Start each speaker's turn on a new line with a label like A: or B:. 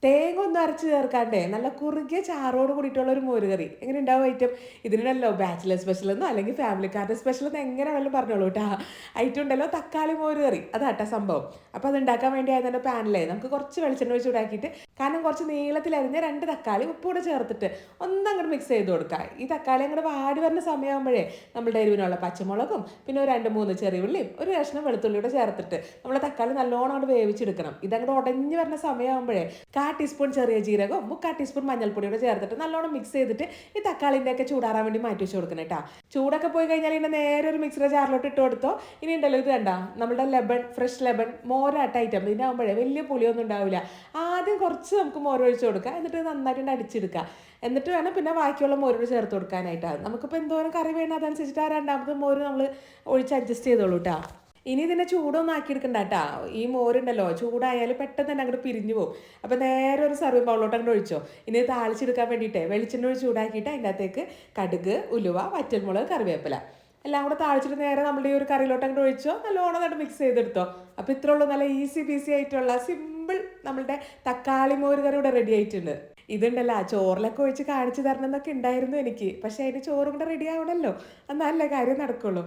A: തേങ്ങ ഒന്നും അരച്ച് ചേർക്കാണ്ടേ നല്ല കുറുകിയ ചാറോട് കൂടിയിട്ടുള്ള ഒരു മോരുകറി എങ്ങനെ ഉണ്ടാവും ഐറ്റം. ഇതിനല്ലോ ബാച്ചിലർ സ്പെഷ്യൽ എന്നോ അല്ലെങ്കിൽ ഫാമിലിക്കാരുടെ സ്പെഷ്യൽ എന്ന് എങ്ങനെ വേണമെങ്കിലും പറഞ്ഞോളൂ കേട്ടോ. ഐറ്റം ഉണ്ടല്ലോ തക്കാളി മോരുകറി അതാട്ടാ സംഭവം. അപ്പോൾ അത് ഉണ്ടാക്കാൻ വേണ്ടി ആയതിൻ്റെ പാനിലേ നമുക്ക് കുറച്ച് വെളിച്ചെണ്ണ ഒഴിച്ച് ചൂടാക്കിയിട്ട് കാരണം കുറച്ച് നീളത്തിലരിഞ്ഞ 2 തക്കാളി ഉപ്പൂടെ ചേർത്തിട്ട് ഒന്നങ്ങോട്ട് മിക്സ് ചെയ്ത് കൊടുക്കുക. ഈ തക്കാളി അങ്ങോട്ട് വാടി വരുന്ന സമയമാകുമ്പോഴേ നമ്മുടെ എരിവിനുള്ള പച്ചമുളകും പിന്നെ ഒരു 2-3 ചെറിയ ഉള്ളിയും ഒരു കഷ്ണം വെളുത്തുള്ളിയുടെ ചേർത്തിട്ട് നമ്മൾ തക്കാളി നല്ലോണം അങ്ങോട്ട് വേവിച്ചെടുക്കണം. ഇതങ്ങോട്ട് ഉടഞ്ഞു വരുന്ന സമയമാകുമ്പോഴേ 1/4 ടീസ്പൂൺ ചെറിയ ജീരകവും 3/4 ടീസ്പൂൺ മഞ്ഞൾപ്പൊടിയോടെ ചേർത്തിട്ട് നല്ലോണം മിക്സ് ചെയ്തിട്ട് ഈ തക്കാളിൻ്റെ ഒക്കെ ചൂടാറാൻ വേണ്ടി മാറ്റി വെച്ച് കൊടുക്കണം കേട്ടോ. ചൂടൊക്കെ പോയി കഴിഞ്ഞാൽ ഇതിൻ്റെ നേരെ ഒരു മിക്സിയുടെ ജാറിലോട്ട് ഇട്ട് കൊടുത്തോ. ഇനി ഉണ്ടല്ലോ ഇത് കണ്ട നമ്മുടെ ലെബൺ ഫ്രഷ് ലെബൺ മോരാട്ട ഐറ്റം ഇതിനാകുമ്പോഴേ വലിയ പുളിയൊന്നും ഉണ്ടാവില്ല. ആദ്യം കുറച്ച് നമുക്ക് മോരൊഴിച്ച് കൊടുക്കുക, എന്നിട്ട് നന്നായിട്ട് അടിച്ചെടുക്കുക. എന്നിട്ട് വേണം പിന്നെ ബാക്കിയുള്ള മോരോട് ചേർത്ത് കൊടുക്കാനായിട്ടാണ്. നമുക്കിപ്പോൾ എന്തോരം കറി വേണം അതനുസരിച്ചിട്ട് ആ രണ്ടാമത്തെ മോര് നമ്മൾ ഒഴിച്ച് അഡ്ജസ്റ്റ് ചെയ്തോളൂ കേട്ടോ. ഇനി ഇതിനെ ചൂടൊന്നും ആക്കിയെടുക്കണ്ട കേട്ടോ. ഈ മോരുണ്ടല്ലോ ചൂടായാൽ പെട്ടെന്ന് തന്നെ അങ്ങോട്ട് പിരിഞ്ഞു പോകും. അപ്പോൾ നേരെ ഒരു സർവിങ് ബൗളിലോട്ട് അങ്ങോട്ട് ഒഴിച്ചോ. ഇനി താളിച്ചെടുക്കാൻ വേണ്ടിയിട്ട് വെളിച്ചെണ്ണ ഒഴിച്ച് ചൂടാക്കിയിട്ട് അതിൻ്റെ അകത്തേക്ക് കടുക്, ഉലുവ, വറ്റൽമുളക്, കറിവേപ്പില എല്ലാം കൂടെ താളിച്ചിട്ട് നേരെ നമ്മുടെ ഈ ഒരു കറിയിലോട്ട് അങ്ങോട്ട് ഒഴിച്ചോ. നല്ലോണം അങ്ങോട്ട് മിക്സ് ചെയ്തെടുത്തോ. അപ്പോൾ ഇത്രേ ഉള്ളൂ, നല്ല ഈസി പീസി ആയിട്ടുള്ള സിമ്പിൾ നമ്മളുടെ തക്കാളി മോര് കറി ഇവിടെ റെഡി ആയിട്ടുണ്ട്. ഇതുണ്ടല്ലോ ചോറിലൊക്കെ ഒഴിച്ച് കാണിച്ചു തരണം എന്നൊക്കെ ഉണ്ടായിരുന്നു എനിക്ക്. പക്ഷേ അതിന് ചോറും കൂടെ റെഡി ആവണമല്ലോ, എന്നാലല്ലേ കാര്യം നടക്കുള്ളൂ.